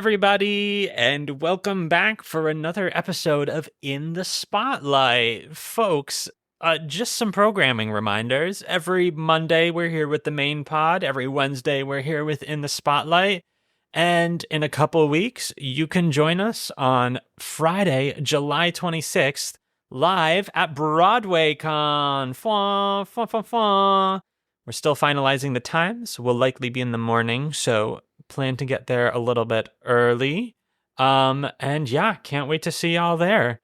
everybody, and welcome back for another episode of In the Spotlight. Folks, just some programming reminders. Every Monday, we're here with the main pod. Every Wednesday, we're here with In the Spotlight. And in a couple weeks, you can join us on Friday, July 26th, live at BroadwayCon. Fwah, fwah, fwah, fwah. We're still finalizing the times. We'll likely be in the morning, so plan to get there a little bit early. And yeah, can't wait to see y'all there.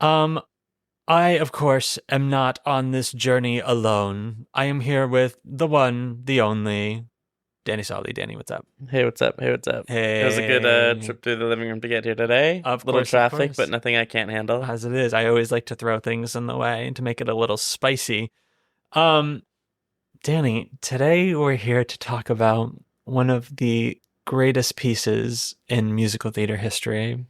I, of course, am not on this journey alone. I am here with the one, the only, Danny Solly. Danny, what's up? Hey, what's up? Hey, what's up? Hey. It was a good trip through the living room to get here today. Of little course, traffic, but nothing I can't handle. As it is. I always like to throw things in the way to make it a little spicy. Danny, today we're here to talk about one of the greatest pieces in musical theater history.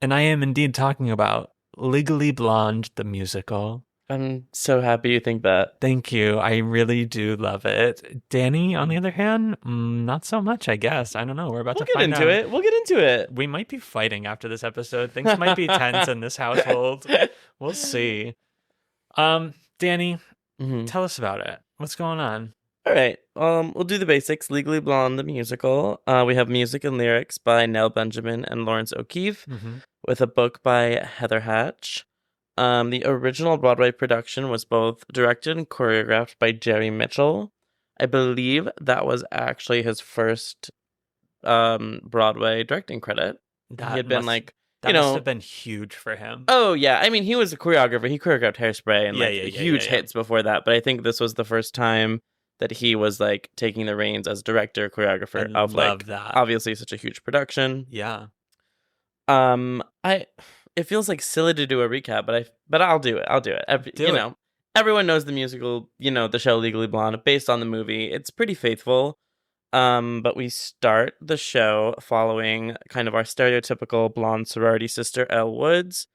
And I am indeed talking about Legally Blonde, the musical. I'm so happy you think that. Thank you. I really do love it. Danny, on the other hand, not so much, I guess. I don't know. We'll get into it. We'll get into it. We might be fighting after this episode. Things might be tense in this household. We'll see. Danny, tell us about it. What's going on? All right. We'll do the basics. Legally Blonde, the musical. We have music and lyrics by Nell Benjamin and Lawrence O'Keefe, with a book by Heather Hatch. The original Broadway production was both directed and choreographed by Jerry Mitchell. I believe that was actually his first Broadway directing credit. He had been That must have been huge for him. Oh, yeah. I mean, he was a choreographer. He choreographed Hairspray and huge hits before that. But I think this was the first time that he was taking the reins as director, choreographer of that. Obviously such a huge production. Yeah. It feels silly to do a recap, but I'll do it. Everyone knows the musical, the show Legally Blonde, based on the movie. It's pretty faithful. But we start the show following kind of our stereotypical blonde sorority sister, Elle Woods.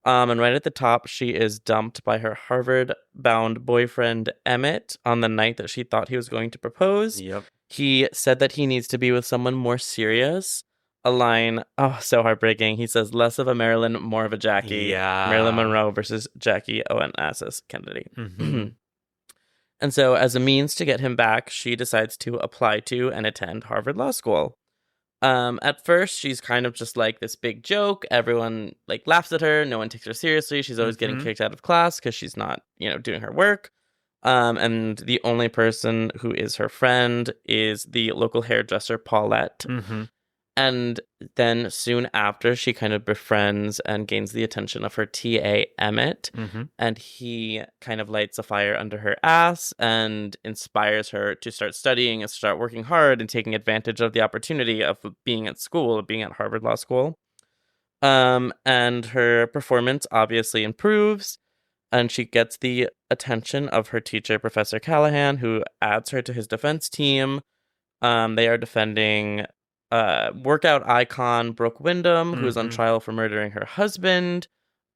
And right at the top, she is dumped by her Harvard-bound boyfriend, Emmett, on the night that she thought he was going to propose. Yep. He said that he needs to be with someone more serious. A line, so heartbreaking. He says, less of a Marilyn, more of a Jackie. Yeah. Marilyn Monroe versus Jackie Onassis Kennedy. And so, as a means to get him back, she decides to apply to and attend Harvard Law School. At first, she's kind of just this big joke. Everyone laughs at her. No one takes her seriously. She's always getting kicked out of class because she's not, doing her work. And the only person who is her friend is the local hairdresser, Paulette. And then soon after, she kind of befriends and gains the attention of her TA, Emmett. And he kind of lights a fire under her ass and inspires her to start studying and start working hard and taking advantage of the opportunity of being at school, being at Harvard Law School. And her performance obviously improves. And she gets the attention of her teacher, Professor Callahan, who adds her to his defense team. They are defending workout icon Brooke Wyndham, who is on trial for murdering her husband.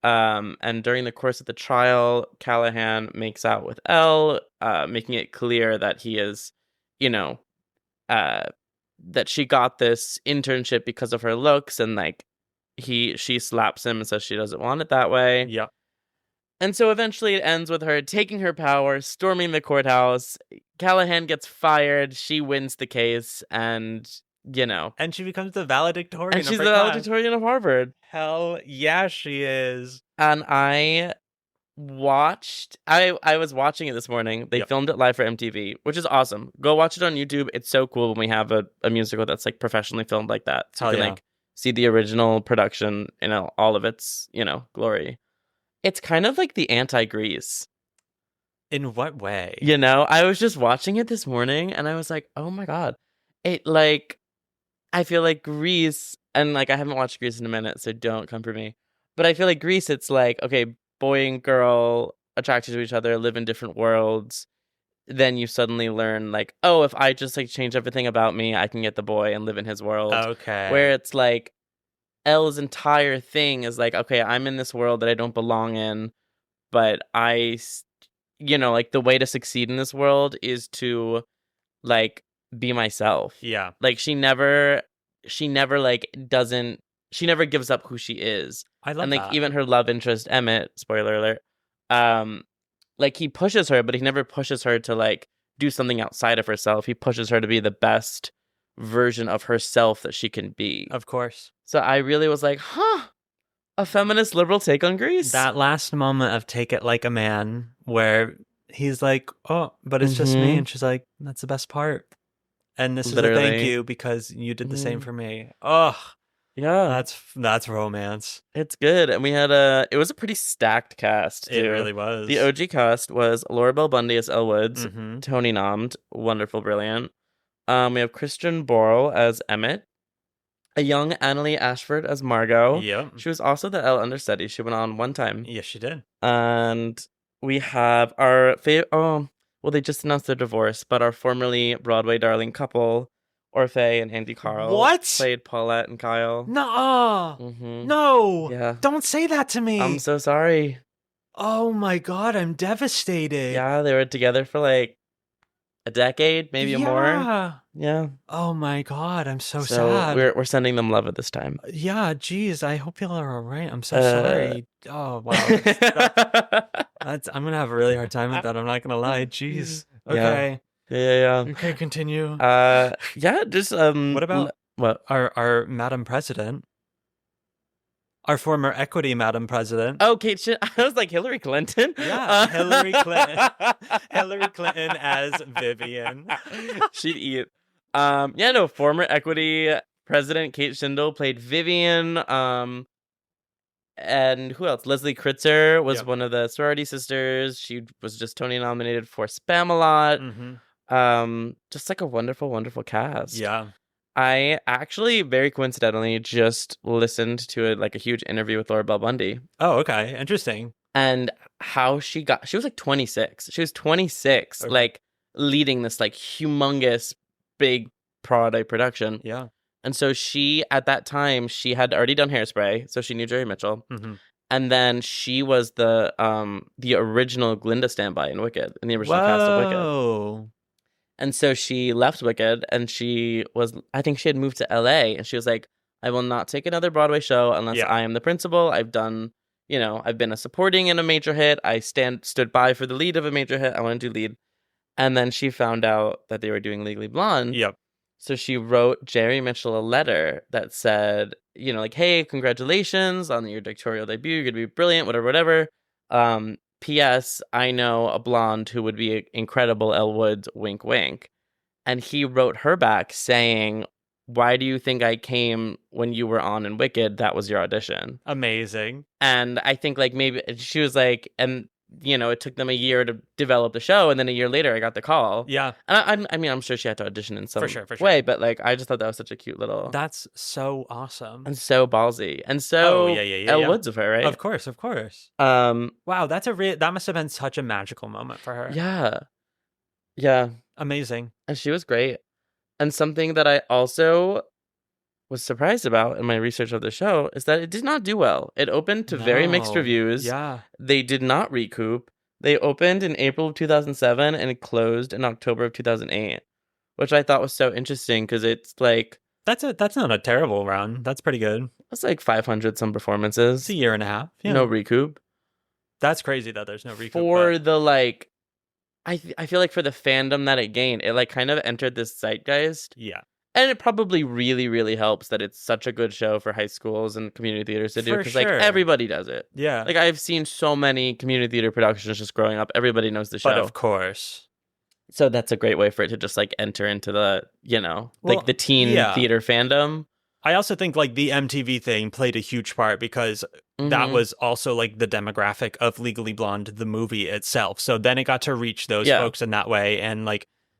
And during the course of the trial, Callahan makes out with Elle, making it clear that he is, that she got this internship because of her looks, and she slaps him and says she doesn't want it that way. Yep. And so eventually it ends with her taking her power, storming the courthouse. Callahan gets fired. She wins the case, and and she becomes the valedictorian. And she's the valedictorian of Harvard. Hell yeah, she is. And I was watching it this morning. They filmed it live for MTV, which is awesome. Go watch it on YouTube. It's so cool when we have a musical that's professionally filmed like that. So you can see the original production in all of its, glory. It's kind of like the anti-Grease. In what way? I was just watching it this morning and I was like, oh my God. It I feel like Grease, and I haven't watched Grease in a minute, so don't come for me. But I feel like Grease, it's okay, boy and girl attracted to each other, live in different worlds. Then you suddenly learn if I just change everything about me, I can get the boy and live in his world. Okay. Where it's Elle's entire thing is okay, I'm in this world that I don't belong in, but I, the way to succeed in this world is to be myself. Yeah. She never she never like doesn't she never gives up who she is. I love And like that. even her love interest Emmett, spoiler alert, like he pushes her, but he never pushes her to like do something outside of herself. He pushes her to be the best version of herself that she can be. Of course. So I really was like, huh, a feminist liberal take on Grease. That last moment of Take It Like a Man, where he's like, oh, but it's just me. And she's like, that's the best part. And this is a thank Literally. you because you did the same for me. Oh, Yeah, that's romance. it's good. And we had it was a pretty stacked cast too. It really was. The OG cast was Laura Bell Bundy as Elle Woods, Mhm. Tony nommed, wonderful, brilliant. We have Christian Borle as Emmett, a young Annalie Ashford as Margot. Yep. She was also the Elle understudy. She went on one time. Yes, she did. And we have our favorite. Oh, well, they just announced their divorce, but our formerly Broadway darling couple, Orfeh and Andy Carl, What? played Paulette and Kyle. No. Mm-hmm. No. Yeah. Don't say that to me. I'm so sorry. Oh my God, I'm devastated. Yeah, they were together for like a decade, maybe more. Yeah. Oh my God, I'm so sad. We're sending them love at this time. Yeah, geez, I hope y'all are all right. I'm so sorry. Oh wow, I'm gonna have a really hard time with that. I'm not gonna lie. Jeez. Okay. Yeah. Okay, continue. Yeah. Just What about what? our Madam President? Our former equity Madam President. Oh, Kate. I was like Hillary Clinton. Yeah, Hillary Clinton. Hillary Clinton as Vivian. She'd eat. Yeah, no, former equity president Kate Shindle played Vivian. And who else? Leslie Kritzer was one of the sorority sisters. She was just Tony nominated for Spamalot. Mm-hmm. Just like a wonderful, wonderful cast. Yeah. I actually very coincidentally just listened to a huge interview with Laura Bell Bundy. Oh, okay. Interesting. And how she was like 26. She was 26, Okay. like leading this like humongous big Broadway production. Yeah. And so she, at that time, she had already done Hairspray, so she knew Jerry Mitchell. Mm-hmm. And then she was the original Glinda standby in Wicked, in the original cast of Wicked. Whoa. And so she left Wicked, and I think she had moved to LA, and she was like, I will not take another Broadway show unless I am the principal. I've done, I've been a supporting in a major hit. I stood by for the lead of a major hit. I want to do lead. And then she found out that they were doing Legally Blonde. Yep. So she wrote Jerry Mitchell a letter that said, hey, congratulations on your directorial debut. You're going to be brilliant, whatever. P.S. I know a blonde who would be incredible, Elle Woods, wink, wink. And he wrote her back saying, why do you think I came when you were on in Wicked? That was your audition. Amazing. And I think maybe she was like, and it took them a year to develop the show, and then a year later I got the call. Yeah. And I'm sure she had to audition in some way, but I just thought that was such a cute little. That's so awesome. And so ballsy. And so Elle Woods of her, right? Of course. Wow, that must have been such a magical moment for her. Yeah. Yeah. Amazing. And she was great. And something that I also was surprised about in my research of the show is that it did not do well. It opened to very mixed reviews. Yeah. They did not recoup. They opened in April of 2007 and it closed in October of 2008, which I thought was so interesting because it's like... That's not a terrible run. That's pretty good. It's like 500 some performances. It's a year and a half. Yeah. No recoup. That's crazy that there's no recoup. For the I feel like for the fandom that it gained, it kind of entered this zeitgeist. Yeah. And it probably really, really helps that it's such a good show for high schools and community theaters to do. Because everybody does it. Yeah. I've seen so many community theater productions just growing up. Everybody knows the show. But of course. So that's a great way for it to just enter into the, the teen theater fandom. I also think the MTV thing played a huge part because that was also the demographic of Legally Blonde, the movie itself. So then it got to reach those folks in that way. And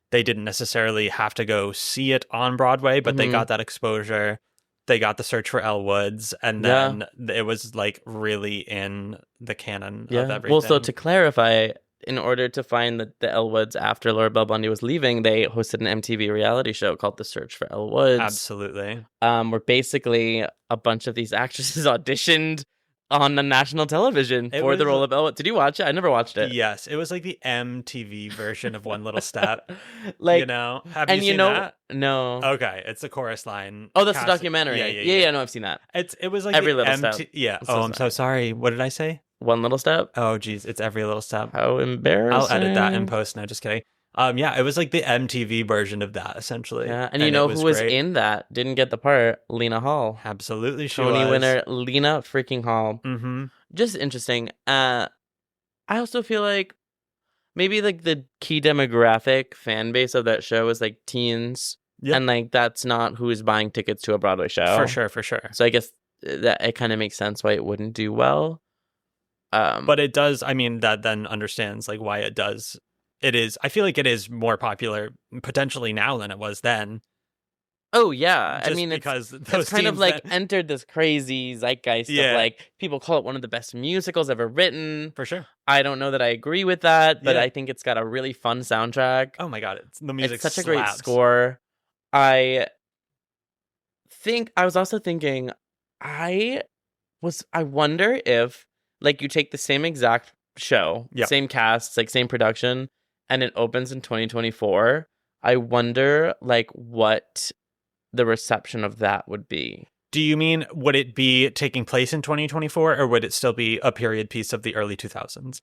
they didn't necessarily have to go see it on Broadway, but they got that exposure. They got the search for Elle Woods. And then it was really in the canon of everything. Well, so to clarify, in order to find the Elle Woods after Laura Bell Bundy was leaving, they hosted an MTV reality show called The Search for Elle Woods. Absolutely. Where basically a bunch of these actresses auditioned on the national television for the role of Elwood. Did you watch it? I never watched it. Yes, it was like the MTV version of One Little Step. Like, you know, have you seen that? No. Okay, it's the chorus line. Oh, that's the documentary. Yeah. No, I've seen that. It was like Every Little Step. Yeah. I'm I'm so sorry. What did I say? One Little Step. Oh, geez, it's Every Little Step. How embarrassing! I'll edit that in post. No, just kidding. Yeah, it was like the MTV version of that, essentially. Yeah, and you know who was in that? Didn't get the part. Lena Hall. Absolutely, she Tony was. winner Lena freaking Hall. Mm-hmm. Just interesting. I also feel like maybe like the key demographic fan base of that show is like teens, and like that's not who is buying tickets to a Broadway show. For sure. So I guess that it kind of makes sense why it wouldn't do well. But it does. I mean, that then understands like why it does. It is. I feel like it is more popular potentially now than it was then. Oh yeah, just I mean because it's kind of like entered this crazy zeitgeist of like people call it one of the best musicals ever written. For sure. I don't know that I agree with that, but I think it's got a really fun soundtrack. Oh my god, the music. It's such slaps. a great score. I was also thinking, I wonder if like you take the same exact show, same cast, like same production, and it opens in 2024. I wonder like what the reception of that would be. Do you mean would it be taking place in 2024 or would it still be a period piece of the early 2000s?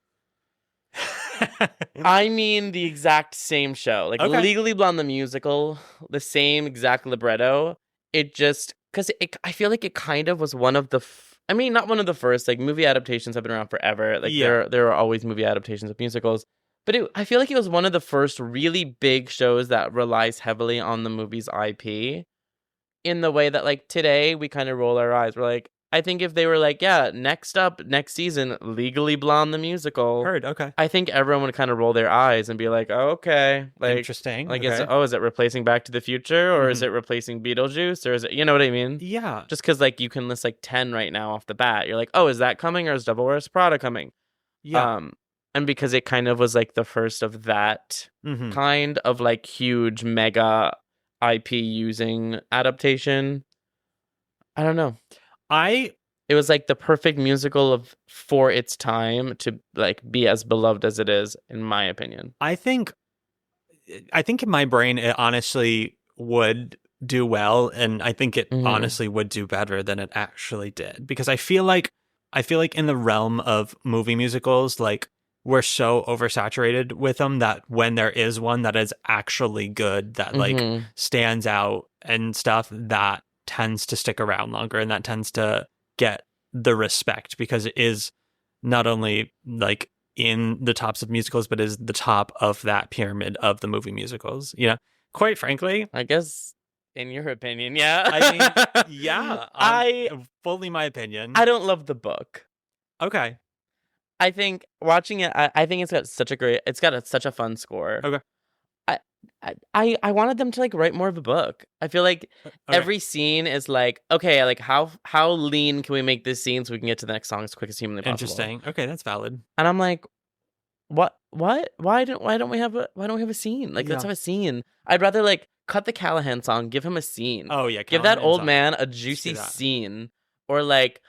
I mean the exact same show. Like Legally Blonde the musical, the same exact libretto. It just cuz I feel like it kind of was one of the I mean not one of the first, like movie adaptations have been around forever. Like there are always movie adaptations of musicals. But I feel like it was one of the first really big shows that relies heavily on the movie's IP in the way that, like, today we kind of roll our eyes. We're like, I think if they were like, next season, Legally Blonde the musical. Heard, okay. I think everyone would kind of roll their eyes and be like, oh, okay. Like, interesting. Like, is it replacing Back to the Future? Or is it replacing Beetlejuice? Or is it, you know what I mean? Yeah. Just because, like, you can list, like, 10 right now off the bat. You're like, oh, is that coming? Or is Devil Wears Prada coming? Yeah. And because it kind of was like the first of that kind of like huge mega IP using adaptation. I don't know. It was like the perfect musical for its time to like be as beloved as it is, in my opinion. I think in my brain it honestly would do well, and I think it honestly would do better than it actually did, because I feel like in the realm of movie musicals, like, we're so oversaturated with them that when there is one that is actually good, that like stands out and stuff, that tends to stick around longer and that tends to get the respect, because it is not only like in the tops of musicals, but is the top of that pyramid of the movie musicals. You know, quite frankly, I guess in your opinion, yeah. I mean, yeah, fully my opinion. I don't love the book. Okay. I think watching it, I think it's got such a fun score. Okay. I wanted them to like write more of a book. I feel like every scene is like, okay, like how lean can we make this scene so we can get to the next song as quick as humanly possible? Interesting. Okay, that's valid. And I'm like, what? Why don't we have a scene? Like, let's have a scene. I'd rather like cut the Callahan song, give him a scene. Oh yeah, give that old man a juicy scene, or like.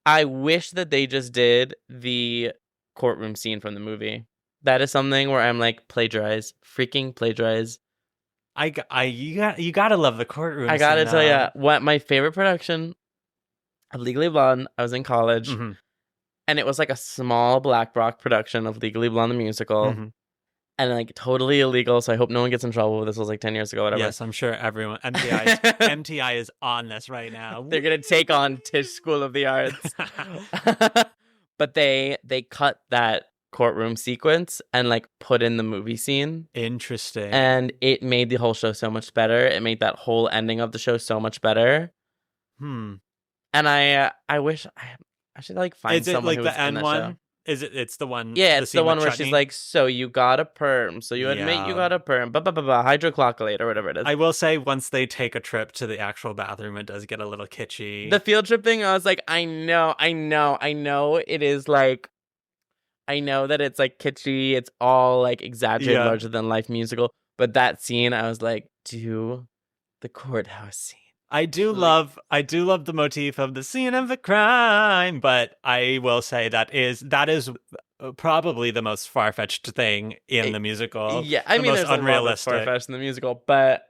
I wish that they just did the courtroom scene from the movie. That is something where I'm like, freaking plagiarize. You gotta love the courtroom. I gotta tell you, what my favorite production of Legally Blonde. I was in college, and it was like a small Black Rock production of Legally Blonde the musical, and like totally illegal. So I hope no one gets in trouble. This was like 10 years ago, whatever. Yes, I'm sure everyone MTI is on this right now. They're gonna take on Tisch School of the Arts, but they cut that courtroom sequence and like put in the movie scene. Interesting. And it made the whole show so much better. It made that whole ending of the show so much better. And I wish I should like find someone like who the was in end that one. show. It's the one. Yeah, it's the one where she's like, so you got a perm. So you admit you got a perm. Hydrochloccolate or whatever it is. I will say, once they take a trip to the actual bathroom, it does get a little kitschy. The field trip thing, I was like, I know. It is like, I know that it's like kitschy. It's all like exaggerated, larger than life musical. But that scene, I was like, do the courthouse scene. I do love the motif of the scene of the crime, but I will say that is probably the most far-fetched thing in the musical. Yeah, I mean, most there's a lot that's far-fetched in the musical, but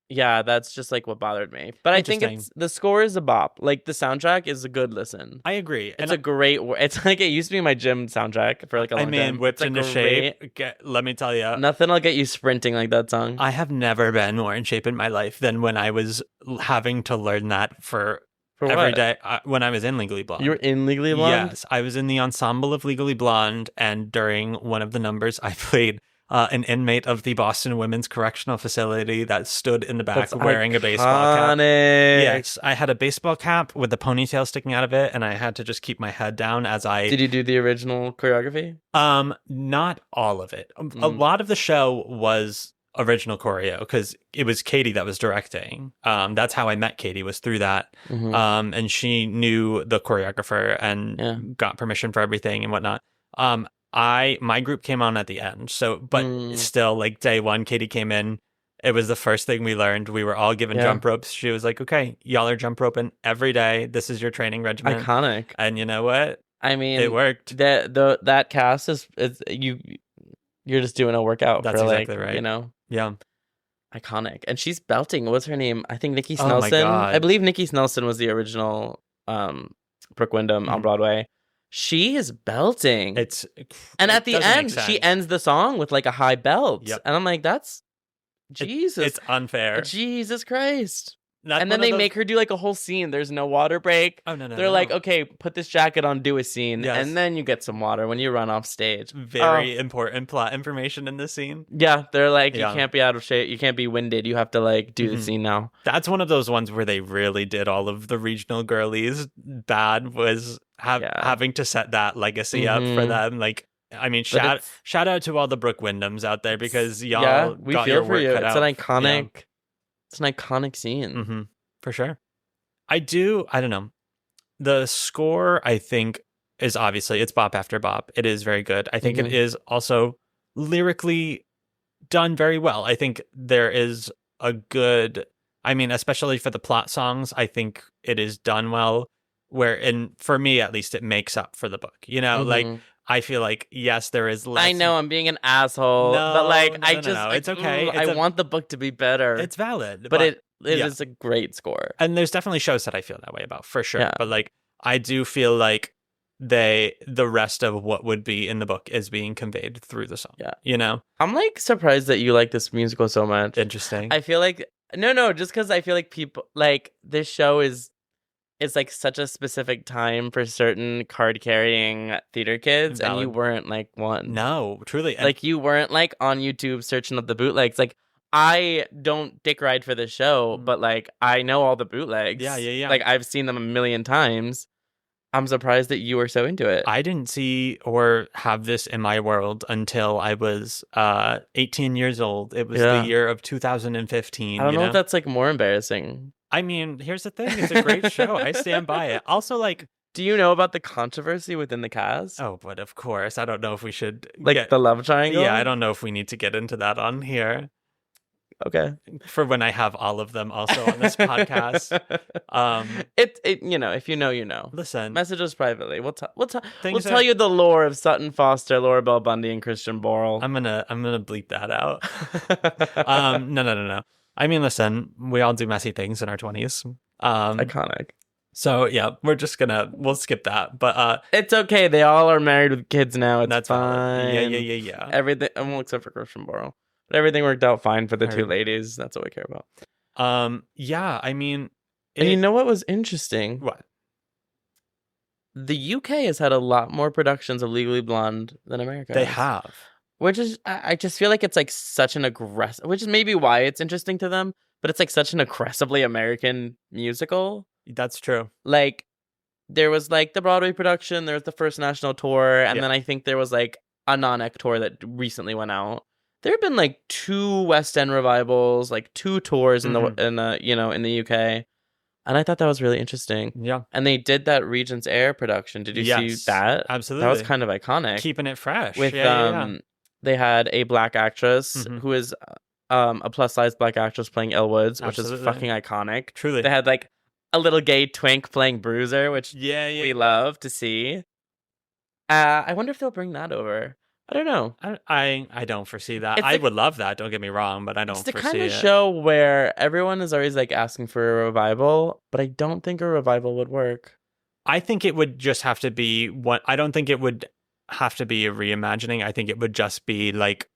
yeah, that's just like what bothered me. But I think the score is a bop. Like the soundtrack is a good listen. I agree. It's a great. It's like it used to be my gym soundtrack for like a long time. Whipped into shape. Let me tell you, nothing will get you sprinting like that song. I have never been more in shape in my life than when I was having to learn that for every day when I was in Legally Blonde. You were in Legally Blonde? Yes, I was in the ensemble of Legally Blonde, and during one of the numbers, I played an inmate of the Boston Women's Correctional Facility that stood in the back wearing a baseball cap. Yes, I had a baseball cap with a ponytail sticking out of it, and I had to just keep my head down as I... Did you do the original choreography? Not all of it. A lot of the show was original choreo because it was Katie that was directing. That's how I met Katie, was through that. And she knew the choreographer and got permission for everything and whatnot. My group came on at the end. So, but still, like day one, Katie came in. It was the first thing we learned. We were all given jump ropes. She was like, "Okay, y'all are jump roping every day. This is your training regimen." Iconic. And you know what? I mean, it worked. That cast is you're just doing a workout. That's for exactly like, right. You know. Yeah. Iconic. And she's belting. What's her name? I think Nikki Snelson. Oh my God. I believe Nikki Snelson was the original Brooke Wyndham on Broadway. She is belting. And at the end, she ends the song with like a high belt. Yep. And I'm like, that's Jesus. It's unfair. Jesus Christ. And then they make her do like a whole scene. There's no water break. Oh, no. They're like, okay, put this jacket on, do a scene. Yes. And then you get some water when you run off stage. Very important plot information in this scene. Yeah. They're like, you can't be out of shape. You can't be winded. You have to like do the scene now. That's one of those ones where they really did all of the regional girlies bad, was having to set that legacy up for them. Like, I mean, shout out to all the Brooke Wyndhams out there, because y'all got your work cut out. It's an iconic... Yeah. It's an iconic scene. For sure. I don't know. The score, I think, is obviously, it's bop after bop. It is very good. I think it is also lyrically done very well. I think there is a good, I mean, especially for the plot songs, I think it is done well, for me, at least, it makes up for the book. You know, like, I feel like, yes, there is less. I know I'm being an asshole, but like, no, it's okay. I want the book to be better. It's valid, but it is a great score. And there's definitely shows that I feel that way about, for sure. Yeah. But like, I do feel like the rest of what would be in the book is being conveyed through the song. Yeah, you know, I'm like surprised that you like this musical so much. Interesting. I feel like just because I feel like people like this show is. It's like such a specific time for certain card-carrying theater kids, and you weren't like one. No, truly. Like, you weren't like on YouTube searching up the bootlegs. Like, I don't dick ride for the show, but like, I know all the bootlegs. Yeah. Like, I've seen them a million times. I'm surprised that you were so into it. I didn't see or have this in my world until I was 18 years old. It was the year of 2015. I don't know if that's like more embarrassing. I mean, here's the thing. It's a great show. I stand by it. Also, like... Do you know about the controversy within the cast? Oh, but of course. I don't know if we should... Like the love triangle? Yeah, I don't know if we need to get into that on here. Okay. For when I have all of them also on this podcast. You know, if you know, you know. Listen. Message us privately. We'll tell you the lore of Sutton Foster, Laura Bell Bundy, and Christian Borle. I'm gonna bleep that out. No. I mean, listen, we all do messy things in our 20s. Iconic. So, yeah, we'll skip that. But it's okay. They all are married with kids now. It's fine. Yeah. Everything, well, except for Christian Borle. But everything worked out fine for the two ladies. That's what we care about. Yeah, I mean... And you know what was interesting? What? The UK has had a lot more productions of Legally Blonde than America. They have. Which is, I just feel like it's like such an aggressive, which is maybe why it's interesting to them, but it's like such an aggressively American musical. That's true. Like, there was like the Broadway production, there was the first national tour, and then I think there was like a non-ec tour that recently went out. There have been like 2 West End revivals, like 2 tours in the UK. And I thought that was really interesting. Yeah. And they did that Regent's Air production. Did you see that? Absolutely. That was kind of iconic. Keeping it fresh. With they had a black actress who is a plus-size black actress playing Elle Woods, which is Absolutely. fucking iconic. Truly. They had like a little gay twink playing Bruiser, which we love to see. I wonder if they'll bring that over. I don't know. I don't foresee that. I would love that. Don't get me wrong, but I don't foresee it. It's the kind of show where everyone is always like asking for a revival, but I don't think a revival would work. I think it would just have to be one. I don't think it would have to be a reimagining. I think it would just be like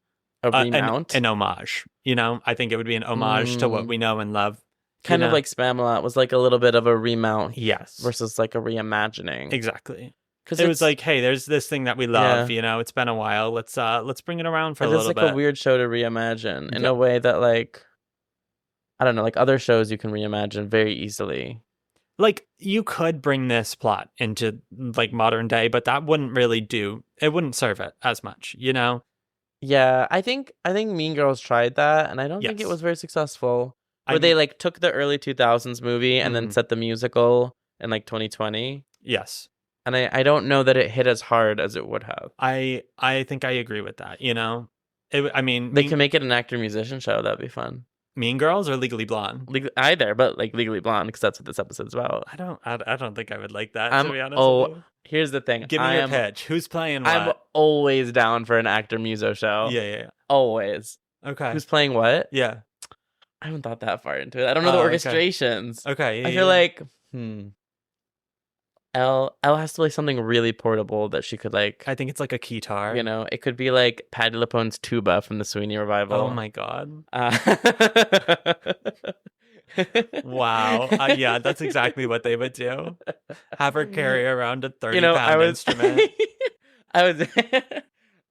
a remount, an homage. You know, I think it would be an homage to what we know and love. Kind of like Spamalot was like a little bit of a remount, yes, versus like a reimagining. Exactly. Because it was like, hey, there's this thing that we love. You know, it's been a while. Let's bring it around for a little bit. It's like a weird show to reimagine in a way that, like, I don't know, like other shows you can reimagine very easily. Like, you could bring this plot into like modern day, but that wouldn't really do. It wouldn't serve it as much, you know. Yeah, I think Mean Girls tried that, and I don't think it was very successful. Where they like took the early 2000s movie and then set the musical in like 2020. Yes. And I don't know that it hit as hard as it would have. I think I agree with that, you know? I mean... They can make it an actor-musician show. That'd be fun. Mean Girls or Legally Blonde? Either, but like Legally Blonde, because that's what this episode's about. I don't think I would like that, to be honest with you. Here's the thing. Give me your pitch. Who's playing what? I'm always down for an actor-muso show. Yeah. Always. Okay. Who's playing what? Yeah. I haven't thought that far into it. I don't know the orchestrations. Okay. I feel like... Elle has to play something really portable that she could like. I think it's like a keytar. You know, it could be like Patti LuPone's tuba from the Sweeney revival. Oh my god! Wow. Yeah, that's exactly what they would do. Have her carry around a 30-pound instrument. I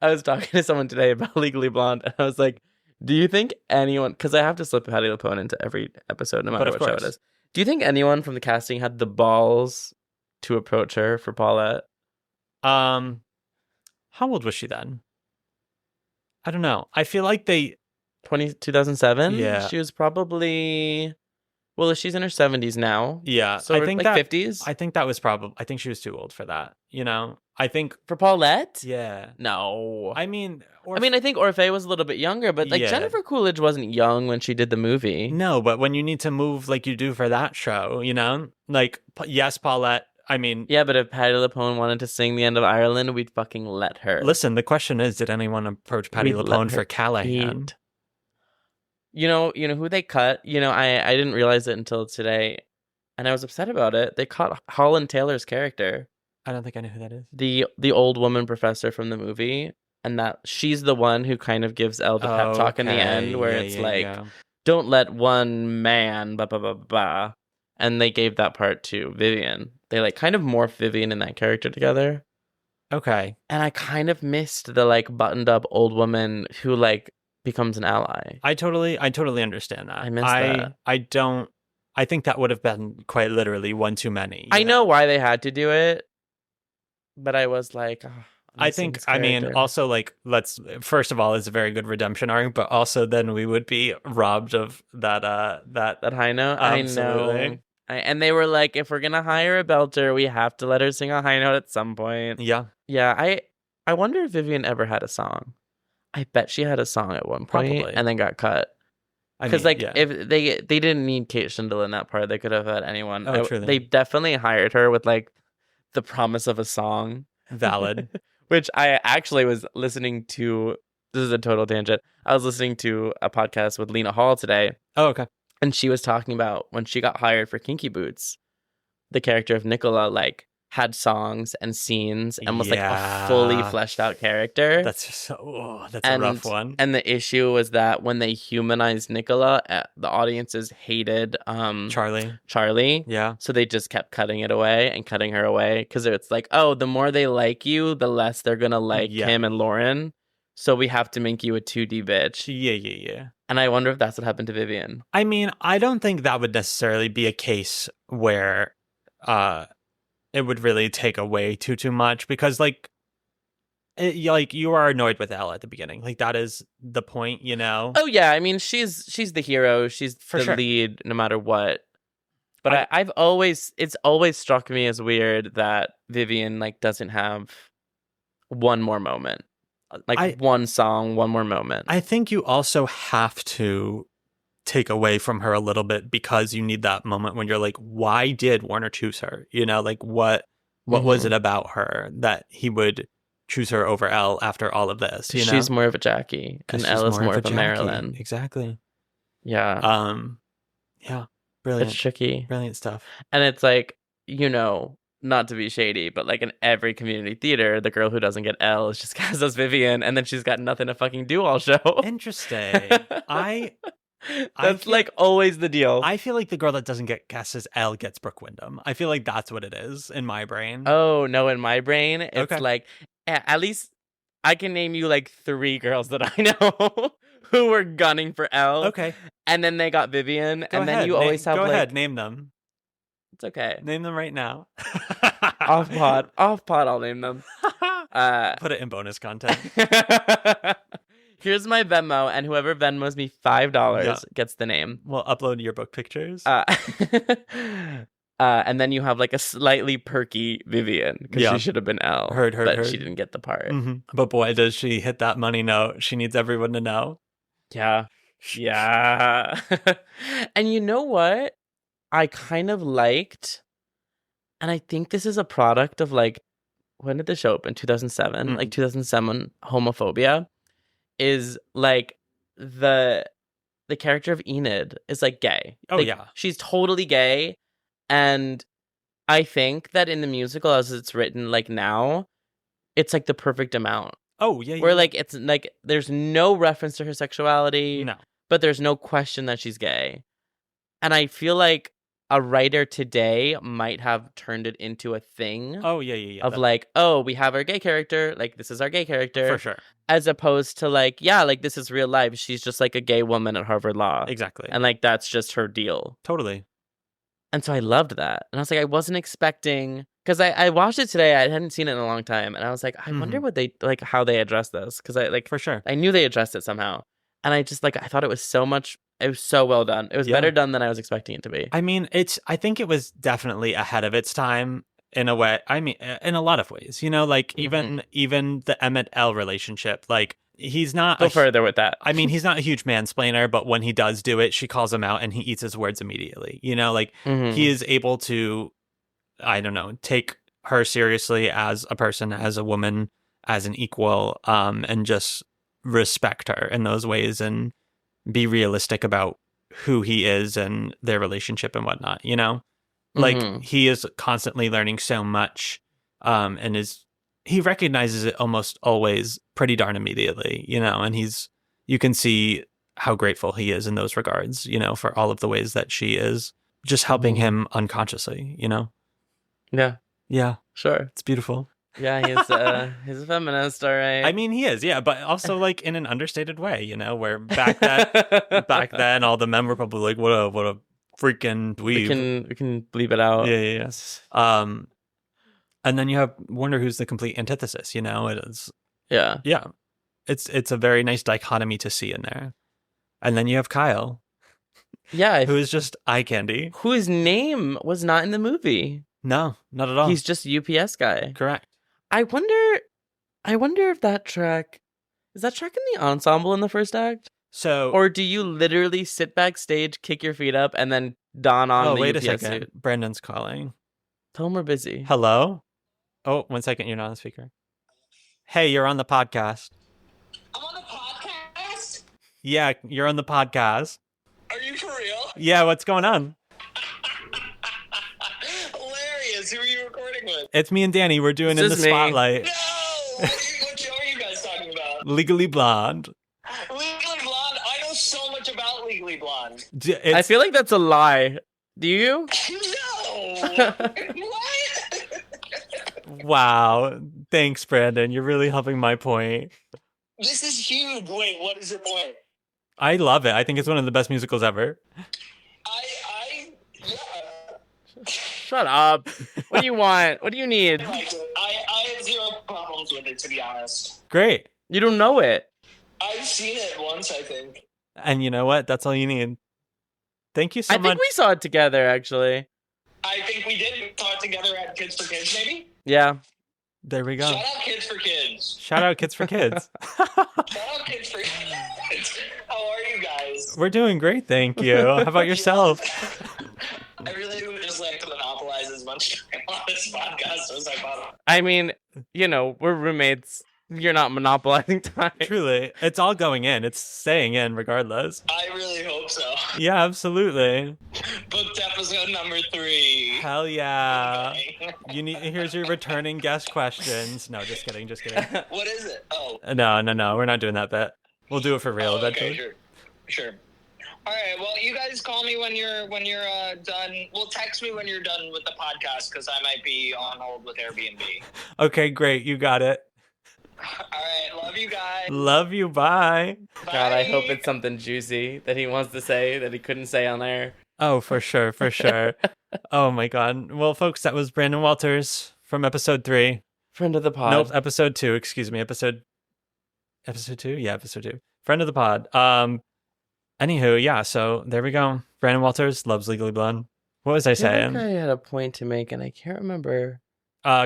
was talking to someone today about Legally Blonde, and I was like, "Do you think anyone?" Because I have to slip Patti LuPone into every episode, no matter what show it is. Do you think anyone from the casting had the balls to approach her for Paulette? How old was she then? I don't know. I feel like 2007? Yeah. She was probably... Well, she's in her 70s now. Yeah. So I think like 50s? I think that was probably... I think she was too old for that, you know? I think... For Paulette? Yeah. No. I mean... I think Orfeh was a little bit younger, but like Jennifer Coolidge wasn't young when she did the movie. No, but when you need to move like you do for that show, you know? Like, yes, Paulette... I mean... Yeah, but if Patti LuPone wanted to sing The End of Ireland, we'd fucking let her. Listen, the question is, did anyone approach Patti LuPone for Callahan? You know who they cut? You know, I didn't realize it until today, and I was upset about it. They cut Holland Taylor's character. I don't think I know who that is. The old woman professor from the movie, and that she's the one who kind of gives Elle the pep talk in the end, where don't let one man, blah, blah, blah, blah. And they gave that part to Vivian. They like kind of morphed Vivian and that character together. Okay. And I kind of missed the like buttoned up old woman who like becomes an ally. I totally understand that. I missed that. I think that would have been quite literally one too many. I know why they had to do it, but I was like, also like, first of all, it's a very good redemption arc, but also then we would be robbed of that high note. Absolutely. I know. And they were like, if we're gonna hire a belter, we have to let her sing a high note at some point. Yeah. I wonder if Vivian ever had a song. I bet she had a song at one point, probably, and then got cut. Because if they didn't need Kate Shindle in that part, they could have had anyone. They definitely hired her with like the promise of a song. Valid. Which I actually was listening to. This is a total tangent. I was listening to a podcast with Lena Hall today. Oh, okay. And she was talking about when she got hired for Kinky Boots, the character of Nicola like had songs and scenes and was like a fully fleshed out character. That's just a rough one. And the issue was that when they humanized Nicola, the audiences hated Charlie. Yeah. So they just kept cutting it away and cutting her away because it's like, oh, the more they like you, the less they're gonna like him and Lauren. So we have to make you a 2D bitch. Yeah. And I wonder if that's what happened to Vivian. I mean, I don't think that would necessarily be a case where it would really take away too much because like you are annoyed with Elle at the beginning. Like that is the point, you know? Oh yeah, I mean she's the hero, she's the lead no matter what. But it's always struck me as weird that Vivian like doesn't have one more moment. one song, one more moment. I think you also have to take away from her a little bit because you need that moment when you're like, why did Warner choose her? You know, like what was it about her that he would choose her over Elle after all of this? You know, she's more of a Jackie, and Elle is more of a Marilyn. Exactly. Yeah. Yeah. Brilliant. It's tricky. Brilliant stuff. And it's like, you know, not to be shady, but like in every community theater, the girl who doesn't get Elle is just cast as Vivian, and then she's got nothing to fucking do all show. Interesting. That's like always the deal. I feel like the girl that doesn't get cast as Elle gets Brooke Wyndham. I feel like that's what it is in my brain. Oh, no, in my brain, it's like, at least I can name you like 3 girls that I know who were gunning for Elle. Okay. And then they got Vivian. Then you always have Go ahead, name them. It's okay. Name them right now. Off pod, I'll name them. Put it in bonus content. Here's my Venmo, and whoever Venmos me $5 gets the name. We'll upload your book pictures. And then you have like a slightly perky Vivian, because she should have been Elle. But she didn't get the part. Mm-hmm. But boy, does she hit that money note. She needs everyone to know. Yeah. Yeah. And you know what? I kind of liked, and I think this is a product of like, when did the show open? 2007? Mm-hmm. Like 2007 homophobia is like the character of Enid is like gay. Oh, like, yeah. She's totally gay. And I think that in the musical as it's written like now, it's like the perfect amount. Oh, yeah. Where like it's like there's no reference to her sexuality. No. But there's no question that she's gay. And I feel like a writer today might have turned it into a thing. Oh, yeah. Of like, oh, we have our gay character. Like, this is our gay character. For sure. As opposed to like, yeah, like this is real life. She's just like a gay woman at Harvard Law. Exactly. And like, that's just her deal. Totally. And so I loved that. And I was like, I wasn't expecting, because I watched it today. I hadn't seen it in a long time. And I was like, I wonder what they, like, how they address this. Because I like, for sure, I knew they addressed it somehow. And I just like, I thought it was so well done. It was better done than I was expecting it to be. I mean, I think it was definitely ahead of its time in a way. I mean, in a lot of ways, you know, like even the Emmett L relationship, like he's not go further with that. I mean, he's not a huge mansplainer, but when he does do it, she calls him out and he eats his words immediately. You know, like he is able to, I don't know, take her seriously as a person, as a woman, as an equal, and just respect her in those ways and be realistic about who he is and their relationship and whatnot, you know? Like he is constantly learning so much, and he recognizes it almost always pretty darn immediately, you know, and you can see how grateful he is in those regards, you know, for all of the ways that she is just helping him unconsciously, you know? Yeah. Yeah. Sure. It's beautiful. Yeah, he's a feminist, all right. I mean, he is, yeah, but also like in an understated way, you know, where back then all the men were probably like, what a freaking dweeb. We can bleep it out. Yeah. And then you have Warner, who's the complete antithesis, you know. It is. Yeah. It's a very nice dichotomy to see in there. And then you have Kyle. Yeah, who is just eye candy. Whose name was not in the movie. No, not at all. He's just UPS guy. Correct. I wonder if that track in the ensemble in the first act? So, or do you literally sit backstage, kick your feet up, and then don on the wait UPS a second. suit? Brendan's calling. Tell him we're busy. Hello? Oh, 1 second. You're not on the speaker. Hey, you're on the podcast. I'm on the podcast? Yeah, you're on the podcast. Are you for real? Yeah, what's going on? Hilarious. Who are you recording with? It's me and Danny. We're doing In the Spotlight. No! What show are you guys talking about? Legally Blonde. Legally Blonde? I know so much about Legally Blonde. I feel like that's a lie. Do you? No! What? Wow. Thanks, Brandon. You're really helping my point. This is huge. Wait, what is your point? I love it. I think it's one of the best musicals ever. Yeah. Shut up. What do you want? What do you need? I have zero problems with it, to be honest. Great. You don't know it. I've seen it once, I think. And you know what? That's all you need. Thank you so much. I think we saw it together, actually. I think we did. We saw it together at Kids for Kids, maybe? Yeah. There we go. Shout out Kids for Kids. Shout out Kids for Kids. Shout out Kids for Kids. How are you guys? We're doing great, thank you. How about yourself? I really would just like to monopolize as much time on this podcast as I possibly. I mean, we're roommates. You're not monopolizing time. Truly, it's all going in. It's staying in regardless. I really hope so. Yeah, absolutely. Booked episode number 3. Hell yeah. Okay. Here's your returning guest questions. No, just kidding. What is it? Oh. No. We're not doing that bit. We'll do it for real eventually. Okay, sure. All right. Well, you guys call me when you're done. Well, text me when you're done with the podcast because I might be on hold with Airbnb. Okay, great. You got it. All right. Love you guys. Love you. Bye. God, I hope Bye. it's something juicy that he wants to say that he couldn't say on air. Oh, for sure. Oh my God. Well, folks, that was Brandon Walters from episode 3. Friend of the pod. Nope, episode 2. Excuse me, episode 2. Yeah, episode 2. Friend of the pod. Anywho, yeah. So there we go. Brandon Walters loves Legally Blonde. What was I I feel saying? like I had a point to make, and I can't remember.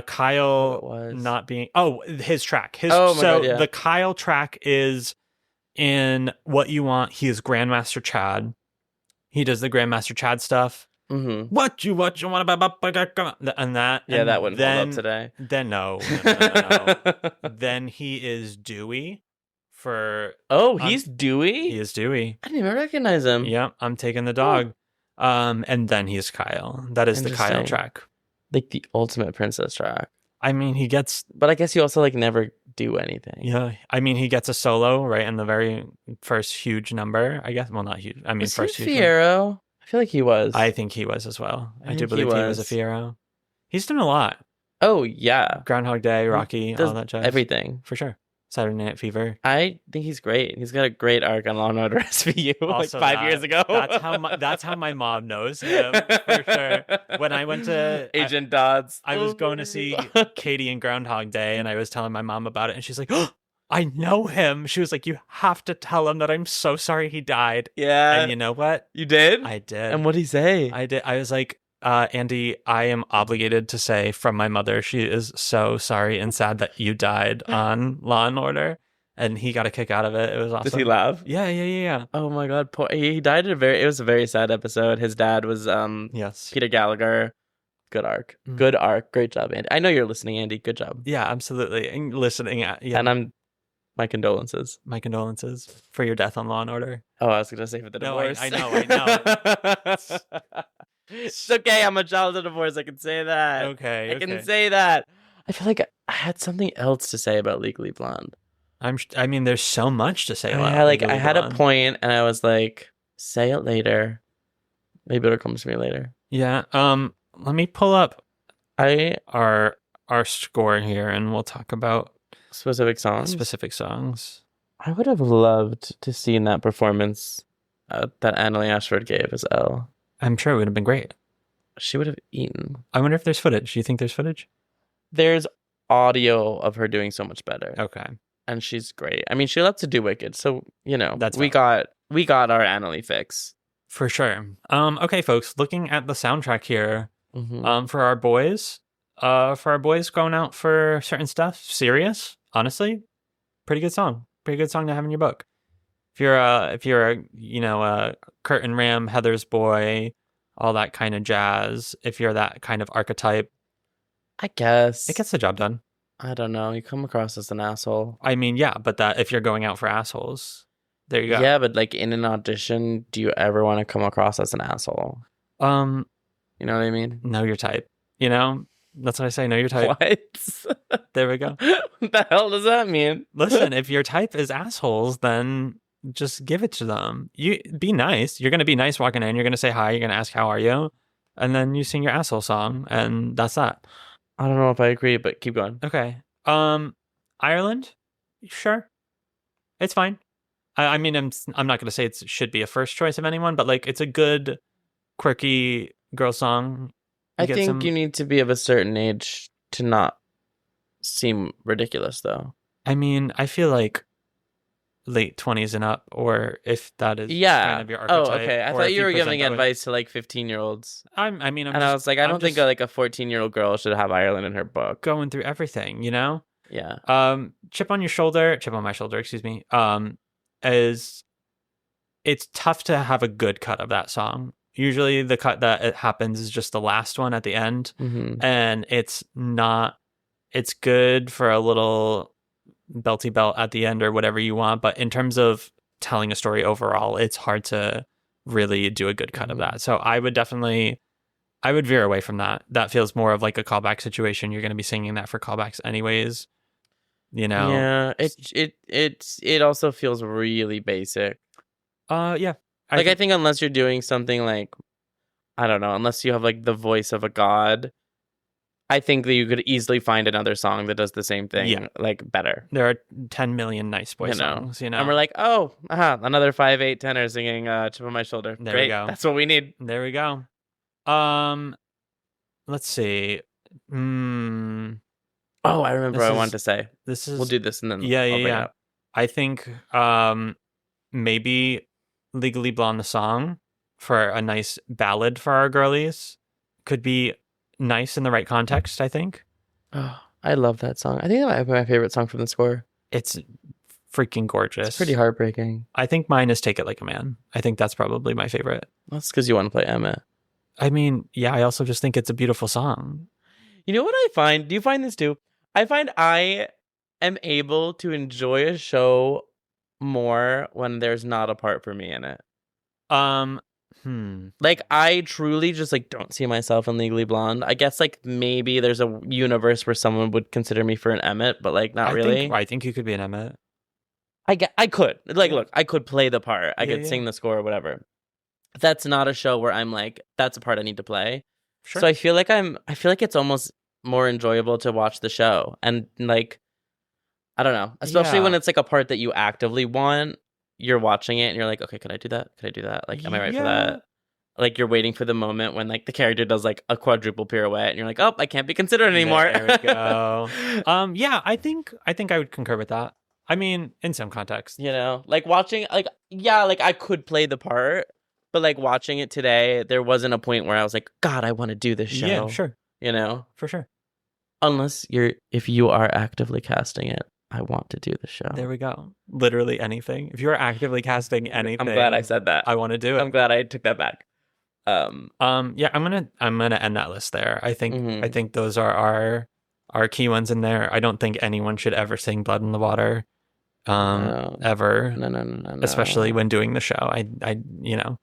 Kyle what it was. not being his track. God, yeah. The Kyle track is in What You Want. He is Grandmaster Chad. He does the Grandmaster Chad stuff. Mm-hmm. What you want and that. Yeah, and that wouldn't hold up today. Then no. Then he is Dewey for. Oh, he's Dewey? He is Dewey. I didn't even recognize him. Yep, I'm taking the dog. And then he's Kyle. That is the Kyle Interesting. track. Like the ultimate princess track. I mean, he gets. But I guess you also never do anything. Yeah, I mean, he gets a solo right in the very first huge number. I guess. Well, not huge. I mean, Was first he huge. Fiero? I feel like he was. I think he was as well. I do think believe he he was a was. Fiero. He's done a lot. Oh, yeah. Groundhog Day, Rocky, Does all that jazz. everything. For sure. Saturday Night Fever. I think he's great. He's got a great arc on Law & Order SVU like Also 5 that. years ago. That's how my mom knows him for sure. When I went to Agent Dodds. I was going to see Katie in Groundhog Day, and I was telling my mom about it, and she's like, "Oh, I know him." She was like, "You have to tell him that I'm so sorry he died." Yeah. And you know what? You did? I did. And what'd he say? I did. I was like, Andy, I am obligated to say from my mother, she is so sorry and sad that you died on Law and Order. And he got a kick out of it. It was awesome. Did he laugh? Yeah. Oh my god, he died it was a very sad episode. His dad was Yes. Peter Gallagher. Good arc. Mm. Good arc. Great job, Andy. I know you're listening, Andy. Good job. Yeah, absolutely. And listening, yeah. And my condolences. My condolences for your death on Law and Order. Oh, I was gonna say for the No, divorce. I know. It's okay, I'm a child of divorce. I can say that. Okay. I can say that. I feel like I had something else to say about Legally Blonde. I mean, there's so much to say about I had a point, and I was like, say it later. Maybe it'll come to me later. Yeah. Let me pull up I our score here, and we'll talk about specific songs. specific songs. I would have loved to see that performance that Annalie Ashford gave as Elle. I'm sure it would have been great. She would have eaten. I wonder if there's footage. Do you think there's footage? There's audio of her doing so much better. Okay. And she's great. I mean, she loves to do Wicked, so That's we got our Annalie fix. For sure. Okay, folks, looking at the soundtrack here, Mm-hmm. for our boys going out for certain stuff, Serious, honestly, pretty good song to have in your book. If you're a curtain ram, Heather's boy, all that kind of jazz, if you're that kind of archetype, I guess. it gets the job done. I don't know. You come across as an asshole. I mean, yeah, but that if you're going out for assholes, there you go. Yeah, but like in an audition, do you ever want to come across as an asshole? You know what I mean? Know your type. You know, that's what I say. Know your type. What? There we go. What the hell does that mean? Listen, if your type is assholes, then just give it to them. You be nice. You're gonna be nice walking in. You're gonna say hi. You're gonna ask how are you, and then you sing your asshole song, and that's that. I don't know if I agree, but keep going. Okay. Ireland, sure, it's fine. I mean, I'm not gonna say it should be a first choice of anyone, but like it's a good, quirky girl song. I think you need to be of a certain age to not seem ridiculous, though. I mean, I feel like late 20s and up, or if that is Yeah. kind of your archetype. Oh, okay. I or thought if you were present giving that way. advice to like 15-year-olds. I'm I just, was like, I don't think like a 14-year-old girl should have Ireland in her book. going through everything, you know? Yeah. Chip on my shoulder, excuse me. Is it's tough to have a good cut of that song. Usually the cut that it happens is just the last one at the end, and it's good for a little belty belt at the end or whatever you want, but in terms of telling a story overall, it's hard to really do a good cut of that. So I would veer away from that. That feels more of like a callback situation. You're going to be singing that for callbacks anyways, you know. Yeah, it also feels really basic. Yeah. I think unless you're doing something like, I don't know, unless you have like the voice of a god, I think that you could easily find another song that does the same thing, like better. There are 10 million nice boy songs, you know. And we're like, oh, another 5, 8 tenor singing Chip on My Shoulder. There Great. we go. That's what we need. There we go. Let's see. Oh, I remember what I wanted to say. We'll do this and then I'll bring it up. I think maybe Legally Blonde the song for a nice ballad for our girlies could be nice in the right context, I think. Oh, I love that song. I think that might be my favorite song from the score. It's freaking gorgeous. It's pretty heartbreaking. I think mine is Take It Like a Man. I think that's probably my favorite. That's because you want to play Emma. I mean, yeah, I also just think it's a beautiful song. You know what I find? Do you find this too? I find I am able to enjoy a show more when there's not a part for me in it. Like, I truly just like don't see myself in Legally Blonde. I guess like maybe there's a universe where someone would consider me for an Emmett, but like not really. I think you could be an Emmett. I could. Like, look, I could play the part. I could sing the score or whatever. That's not a show where I'm like, that's a part I need to play. Sure. So I feel like it's almost more enjoyable to watch the show. And like, I don't know, especially when it's like a part that you actively want, you're watching it and you're like, okay, could I do that? Could I do that? Like, am I right for that? Like, you're waiting for the moment when like the character does like a quadruple pirouette and you're like, oh, I can't be considered anymore. There we go. Yeah, I think I would concur with that. I mean, in some context, you know, like watching, like, yeah, like I could play the part, but like watching it today, there wasn't a point where I was like, God, I want to do this show. Yeah, sure. You know, for sure. Unless if you are actively casting it, I want to do the show. There we go. Literally anything. If you're actively casting anything, I'm glad I said that. I want to do it. I'm glad I took that back. Yeah, I'm gonna end that list there. I think those are our key ones in there. I don't think anyone should ever sing Blood in the Water. Ever. No. Especially when doing the show. I you know.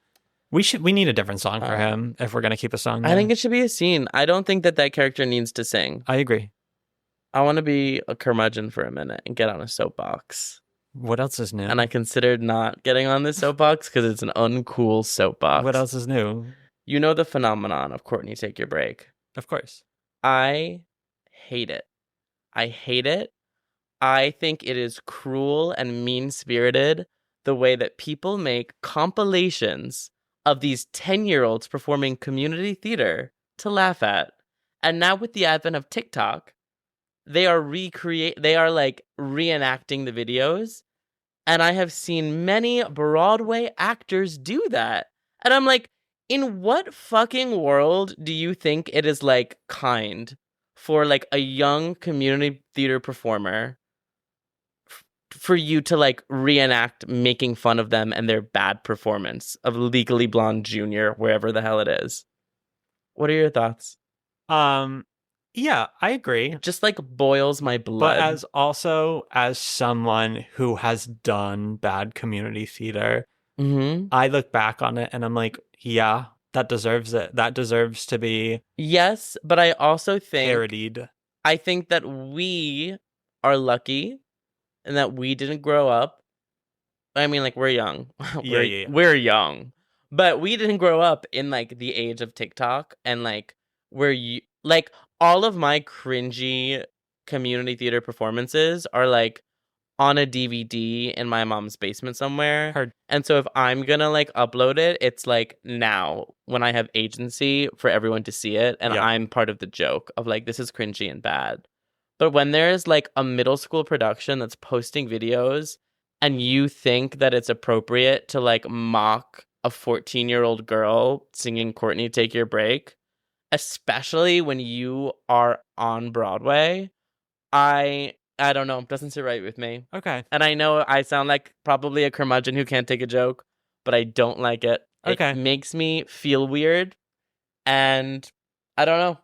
We need a different song for him if we're gonna keep a song there. I think it should be a scene. I don't think that character needs to sing. I agree. I want to be a curmudgeon for a minute and get on a soapbox. What else is new? And I considered not getting on this soapbox because it's an uncool soapbox. What else is new? You know the phenomenon of Courtney Take Your Break. Of course. I hate it. I think it is cruel and mean-spirited the way that people make compilations of these 10-year-olds performing community theater to laugh at. And now with the advent of TikTok, they are like reenacting the videos. And I have seen many Broadway actors do that. And I'm like, in what fucking world do you think it is like kind for like a young community theater performer for you to like reenact making fun of them and their bad performance of Legally Blonde Jr., wherever the hell it is? What are your thoughts? Yeah, I agree. It just like boils my blood. But as someone who has done bad community theater, I look back on it and I'm like, yeah, that deserves it. That deserves to be. Yes, but I also think parodied. I think that we are lucky and that we didn't grow up. I mean, like, we're young. We're young. But we didn't grow up in like the age of TikTok and like where you like all of my cringy community theater performances are like on a DVD in my mom's basement somewhere. Heard. And so if I'm gonna like upload it, it's like now when I have agency for everyone to see it and I'm part of the joke of like, this is cringy and bad. But when there's like a middle school production that's posting videos and you think that it's appropriate to like mock a 14-year-old girl singing Courtney Take Your Break, especially when you are on Broadway, I don't know, it doesn't sit right with me. Okay. And I know I sound like probably a curmudgeon who can't take a joke, but I don't like it. Okay. It makes me feel weird, and I don't know.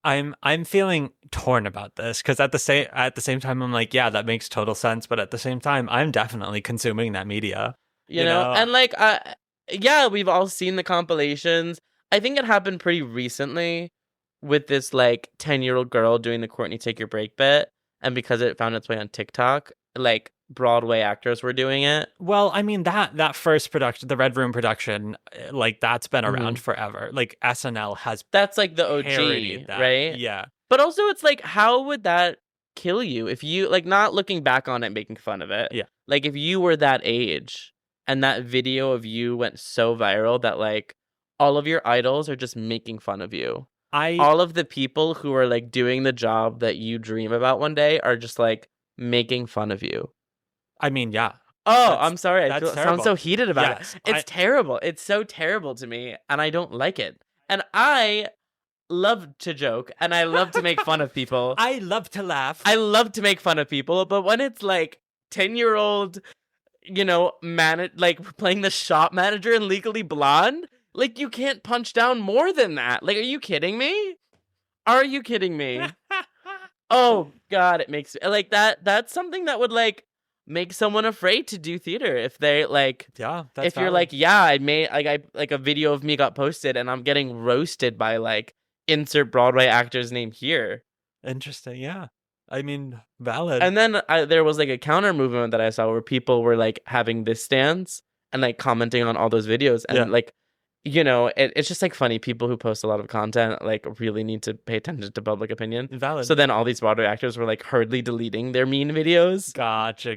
I'm feeling torn about this because at the same time I'm like, yeah, that makes total sense, but at the same time I'm definitely consuming that media. You know? And like yeah, we've all seen the compilations. I think it happened pretty recently with this like 10-year-old girl doing the Courtney Take Your Break bit, and because it found its way on TikTok, like Broadway actors were doing it. Well, I mean that first production, the Red Room production, like that's been around forever. Like SNL has That's like the OG, that, right? Yeah. But also it's like, how would that kill you if you like, not looking back on it, making fun of it. Yeah. Like if you were that age and that video of you went so viral that like all of your idols are just making fun of you. All of the people who are like doing the job that you dream about one day are just like making fun of you. I mean, yeah. Oh, I'm sorry. I sound so heated about it. It's terrible. It's so terrible to me, and I don't like it. And I love to joke, and I love to make fun of people. I love to laugh. I love to make fun of people, but when it's like 10-year-old, you know, like playing the shop manager in Legally Blonde, like you can't punch down more than that. Like, are you kidding me? Are you kidding me? Oh God, it makes like that. That's something that would like make someone afraid to do theater if they like. Yeah, that's if you're like, yeah, I made like a video of me got posted and I'm getting roasted by like insert Broadway actor's name here. Interesting. Yeah, I mean, valid. And then there was like a counter movement that I saw where people were like having this stance and like commenting on all those videos, and like, you know, it's just like funny. People who post a lot of content like really need to pay attention to public opinion. Valid. So then all these Broadway actors were like hurriedly deleting their mean videos. Gotcha.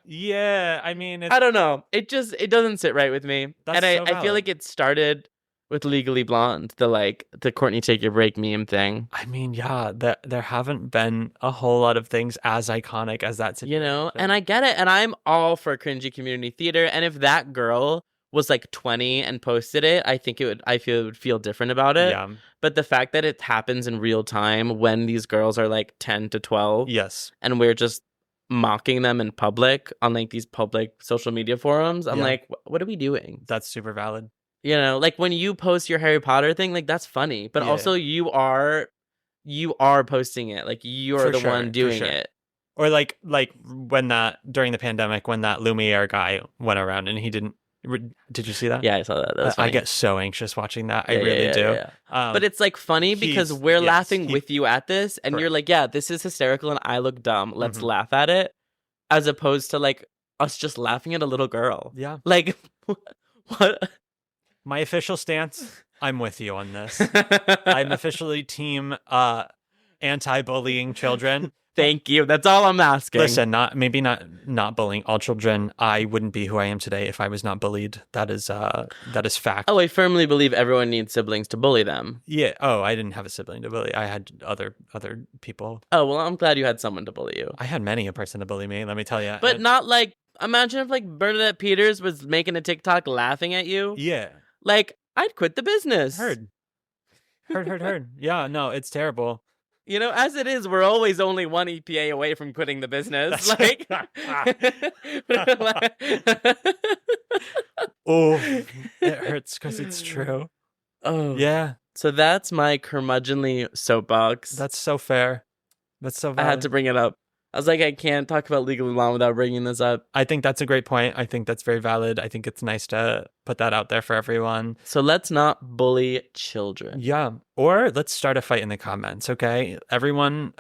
Yeah, I mean, I don't know. It doesn't sit right with me. And I feel like it started with Legally Blonde, the Courtney Take Your Break meme thing. I mean, yeah, there haven't been a whole lot of things as iconic as that situation. You know, and I get it. And I'm all for cringy community theater. And if that girl was like 20 and posted it, I feel it would feel different about it. Yeah. But the fact that it happens in real time when these girls are like 10 to 12. Yes. And we're just mocking them in public on like these public social media forums. I'm like, what are we doing? That's super valid. You know, like when you post your Harry Potter thing, like that's funny. But also you are posting it. Like you're the one doing it. Or like when during the pandemic, when that Lumiere guy went around and he didn't. Did you see that? Yeah, I saw that. I get so anxious watching that. I really do. Yeah. But it's like funny because we're laughing with you at this, and you're like, yeah, this is hysterical and I look dumb. Let's laugh at it. As opposed to like us just laughing at a little girl. Yeah. Like, what? My official stance, I'm with you on this. I'm officially team anti-bullying children. Thank you. That's all I'm asking. Listen, not bullying all children. I wouldn't be who I am today if I was not bullied. That is fact. Oh, I firmly believe everyone needs siblings to bully them. Yeah. Oh, I didn't have a sibling to bully. I had other people. Oh, well, I'm glad you had someone to bully you. I had many a person to bully me, let me tell you. But not like, imagine if like Bernadette Peters was making a TikTok laughing at you. Yeah. Like, I'd quit the business. Heard. Yeah, no, it's terrible. You know, as it is, we're always only one EPA away from quitting the business. Like, oh, it hurts because it's true. Oh, yeah. So that's my curmudgeonly soapbox. That's so fair. That's so valid. I had to bring it up. I was like, I can't talk about Legally Blonde without bringing this up. I think that's a great point. I think that's very valid. I think it's nice to put that out there for everyone. So let's not bully children. Yeah. Or let's start a fight in the comments, okay? Everyone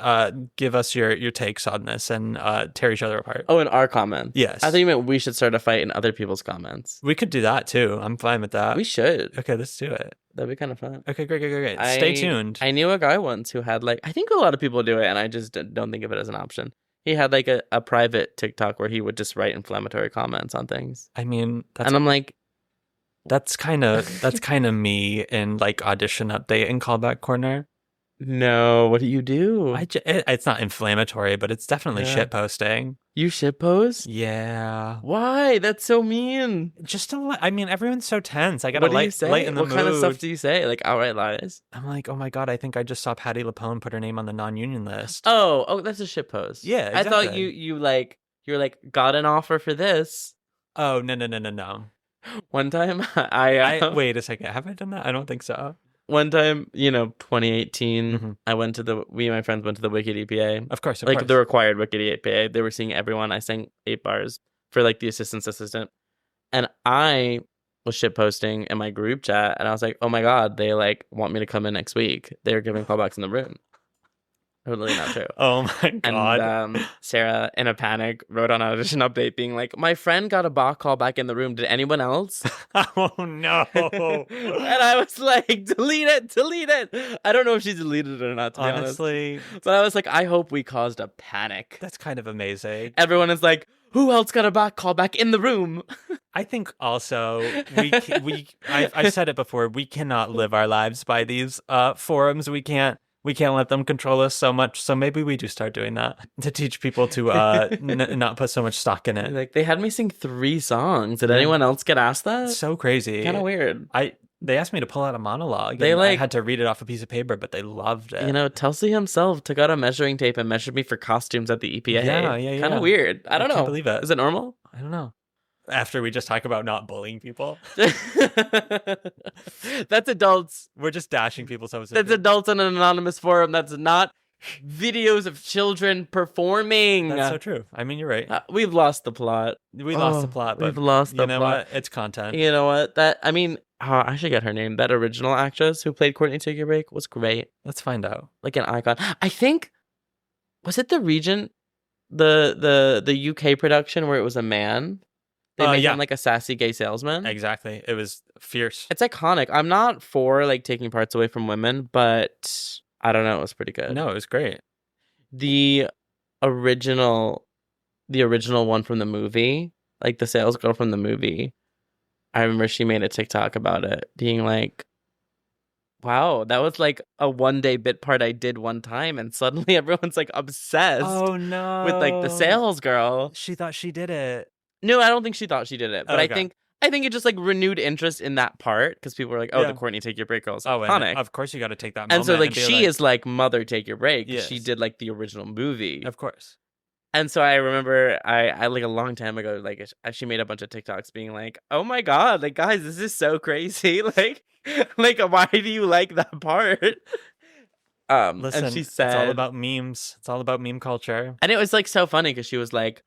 give us your takes on this and tear each other apart. Oh, in our comments? Yes. I thought you meant we should start a fight in other people's comments. We could do that too. I'm fine with that. We should. Okay, let's do it. That'd be kind of fun. Okay, great. Stay tuned. I knew a guy once who had like, I think a lot of people do it and I just don't think of it as an option. He had like a private TikTok where he would just write inflammatory comments on things. I mean, and I'm like, that's kind of me in like audition update and callback corner. No, what do you do? It's not inflammatory, but it's definitely shit posting. You shitpost? Yeah. Why? That's so mean. Just I mean, everyone's so tense. I gotta What do you say? lighten the What mood. kind of stuff do you say? Like outright lies? I'm like, oh my god, I think I just saw Patti LuPone put her name on the non-union list. Oh, that's a shitpost. Yeah, exactly. I thought you were like got an offer for this. Oh no. One time I wait a second. Have I done that? I don't think so. One time, 2018, we and my friends went to the Wicked EPA. Of course. The required Wicked EPA. They were seeing everyone. I sang 8 bars for like the assistant's assistant. And I was shitposting in my group chat, and I was like, oh my god, they like want me to come in next week. They're giving callbacks in the room. Totally not true. Oh my god. And Sarah, in a panic, wrote on audition update being like, my friend got a bot call back in the room. Did anyone else? Oh no. And I was like, delete it. I don't know if she deleted it or not, to be honestly. But I was like, I hope we caused a panic. That's kind of amazing. Everyone is like, who else got a bot call back in the room? I think also I've said it before, we cannot live our lives by these forums. We can't let them control us so much. So maybe we do start doing that to teach people to not put so much stock in it. Like, they had me sing 3 songs. Did anyone else get asked that? So crazy. Kind of weird. They asked me to pull out a monologue. I had to read it off a piece of paper, but they loved it. Tulsi himself took out a measuring tape and measured me for costumes at the EPA. Yeah. Kind of weird. I don't know. Can't believe it. Is it normal? I don't know. After we just talk about not bullying people. That's adults. We're just dashing people's hopes. That's adults in an anonymous forum. That's not videos of children performing. That's so true. I mean, you're right. We've lost the plot. We lost the plot, but we've lost the plot. You know what? It's content. You know what? I should get her name. That original actress who played Courtney Take Your Break was great. Let's find out. Like an icon. I think, was it the Regent, the UK production where it was a man? They made him like a sassy gay salesman. Exactly. It was fierce. It's iconic. I'm not for like taking parts away from women, but I don't know. It was pretty good. No, it was great. The original one from the movie, like the sales girl from the movie, I remember she made a TikTok about it, being like, wow, that was like a one-day bit part I did one time, and suddenly everyone's like obsessed. Oh no. With like the sales girl. She thought she did it. No, I don't think she thought she did it, but okay. I think it just like renewed interest in that part because people were like, "Oh, the Courtney Take Your Break girl is iconic." Of course, you got to take that. And so like she is like Mother Take Your Break. Yes. She did like the original movie, of course. And so I remember I like a long time ago, like she made a bunch of TikToks being like, "Oh my god, like guys, this is so crazy! like why do you like that part?" Listen, and she said, "It's all about memes. It's all about meme culture." And it was like so funny because she was like,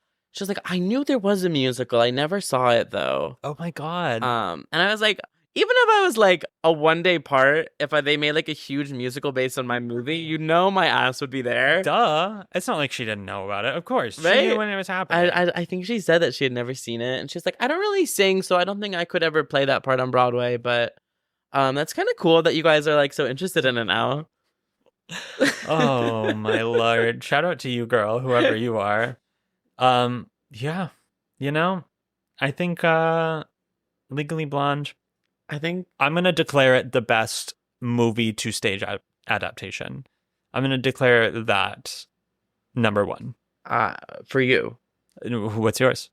"I knew there was a musical. I never saw it though." Oh my god. And I was like, even if I was like a one-day part, they made like a huge musical based on my movie, my ass would be there. Duh. It's not like she didn't know about it. Of course. Right? She knew when it was happening. I think she said that she had never seen it. And she's like, I don't really sing, so I don't think I could ever play that part on Broadway. But that's kind of cool that you guys are like so interested in it now. Oh my lord. Shout out to you, girl, whoever you are. Yeah. I think Legally Blonde, I think I'm going to declare it the best movie to stage adaptation. I'm going to declare that number 1. For you. What's yours?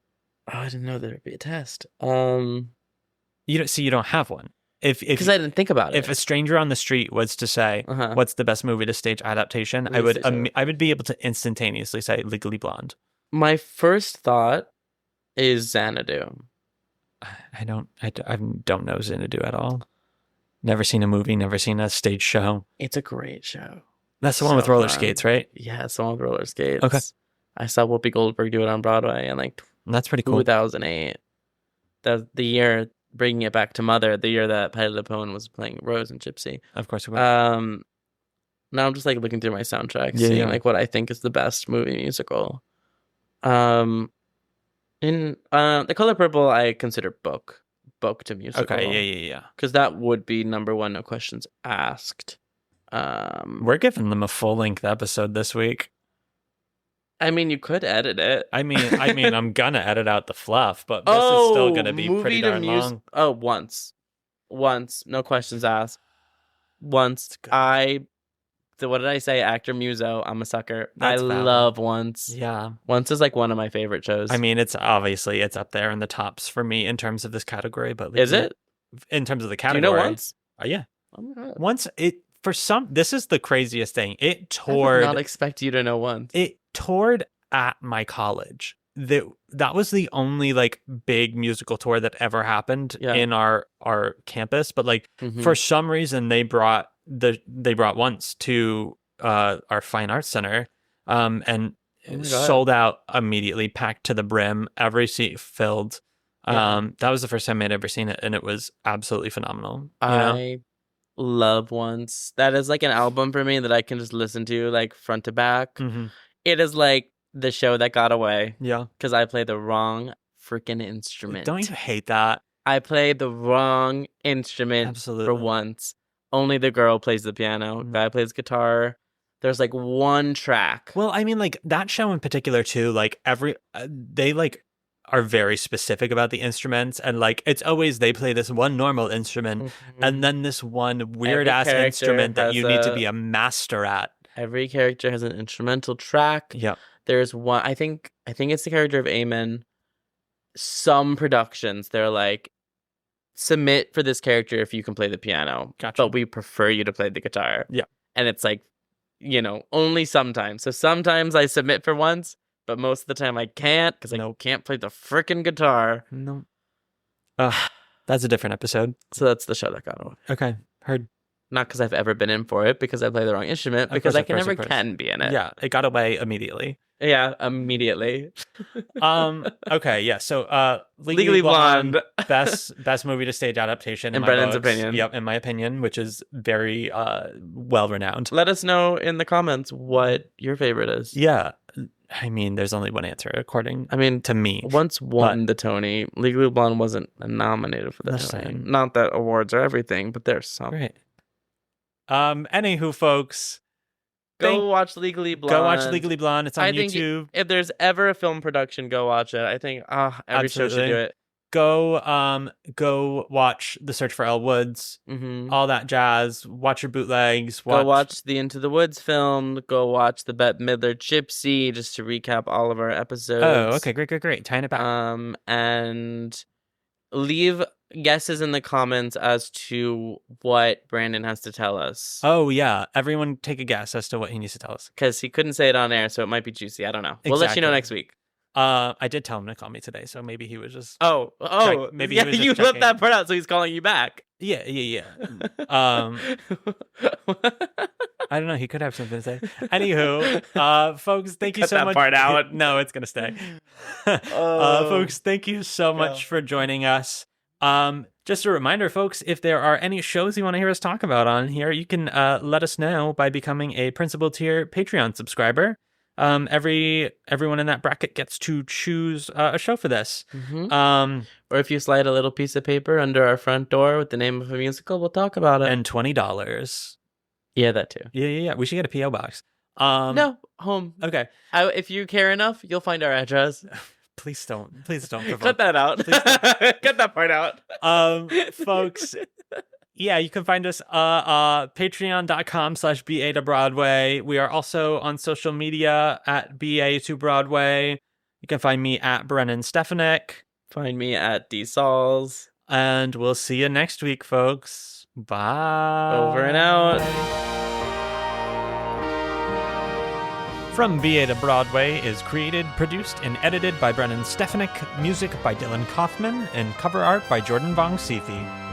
Oh, I didn't know there would be a test. You don't have one. Because I didn't think about it. If a stranger on the street was to say, what's the best movie to stage adaptation, I would be able to instantaneously say Legally Blonde. My first thought is Xanadu. I don't know Xanadu at all. Never seen a movie, never seen a stage show. It's a great show. That's the one with roller skates, right? Yeah, it's the one with roller skates. Okay. I saw Whoopi Goldberg do it on Broadway in like that's pretty cool. 2008. The year bringing it back to Mother, the year that Patti LuPone was playing Rose and Gypsy. Of course it was. Now I'm just like looking through my soundtrack, seeing like what I think is the best movie musical. In The Color Purple, I consider book to musical. Okay, yeah. Because that would be number 1, no questions asked. We're giving them a full-length episode this week. I mean, you could edit it. I mean, I'm gonna edit out the fluff, but this is still gonna be pretty darn long. Oh, once, no questions asked. Once I what did I say? Actor Muso. I'm a sucker. That's I valid. love Once. Yeah. Once is like one of my favorite shows. I mean, it's up there in the tops for me in terms of this category, but is it? in terms of the Do you category? know Once? Yeah. Oh my God. Once this is the craziest thing. It I did toured. not expect you to know Once. It toured at my college. That was the only like big musical tour that ever happened in our campus. But like for some reason they brought Once to our fine arts center, and sold out immediately, packed to the brim, every seat filled. That was the first time I'd ever seen it, and it was absolutely phenomenal. I love Once. That is like an album for me that I can just listen to like front to back. Mm-hmm. It is like the show that got away. Yeah. Because I played the wrong freaking instrument. Don't you hate that? I played the wrong instrument Absolutely. for once. Only the girl plays the piano. Guy plays guitar. There's like one track. Well, I mean, like that show in particular too, like they like are very specific about the instruments, and like it's always they play this one normal instrument and then this one weird ass instrument that you need to be a master at. Every character has an instrumental track. Yeah. There's one, I think it's the character of Amen. Some productions, they're like, submit for this character if you can play the piano. Gotcha. But we prefer you to play the guitar. Yeah. And it's like, only sometimes. So sometimes I submit for once, but most of the time I can't because I can't play the freaking guitar. No. That's a different episode. So that's the show that got away. Okay. Heard. Not because I've ever been in for it, because I play the wrong instrument, because I never can be in it. Yeah, it got away immediately. Yeah, immediately. Okay, yeah. So, Legally Blonde, best movie to stage adaptation in Brennan's opinion. Yep, in my opinion, which is very well renowned. Let us know in the comments what your favorite is. Yeah, I mean, there's only one answer according. to me. Once won the Tony. Legally Blonde wasn't nominated for the Tony. Not that awards are everything, but there's some. Right. Anywho, folks. Go watch Legally Blonde. Go watch Legally Blonde. It's on YouTube. If there's ever a film production, go watch it. I think every show should do it. Go watch The Search for Elle Woods. All that jazz. Watch your bootlegs. Go watch the Into the Woods film. Go watch the Bette Midler Gypsy, just to recap all of our episodes. Oh, okay. Great. Tying it back. And leave guesses in the comments as to what Brandon has to tell us. Oh, yeah. Everyone take a guess as to what he needs to tell us. Because he couldn't say it on air, so it might be juicy. I don't know. We'll let you know next week. I did tell him to call me today, so maybe he was just... maybe he was just checking. Left that part out, so he's calling you back. Yeah. I don't know. He could have something to say. Anywho, folks, thank you so much. Cut that part out. No, it's going to stay. Folks, thank you so much for joining us. Just a reminder, folks, if there are any shows you want to hear us talk about on here, you can let us know by becoming a principal tier Patreon subscriber. Everyone in that bracket gets to choose a show for this. Or if you slide a little piece of paper under our front door with the name of a musical, we'll talk about it. And $20. Yeah, that too. Yeah. We should get a P.O. box. No, home. Okay. If you care enough, you'll find our address. Please don't provoke. Cut that out. Cut that part out. Folks, yeah, you can find us patreon.com/BA to Broadway. We are also on social media at BA to Broadway. You can find me at Brennan Stefanik. Find me at D Sauls. And we'll see you next week, folks. Bye. Over and out. From BA to Broadway is created, produced, and edited by Brennan Stefanik, music by Dylan Kaufman, and cover art by Jordan Vongsithi.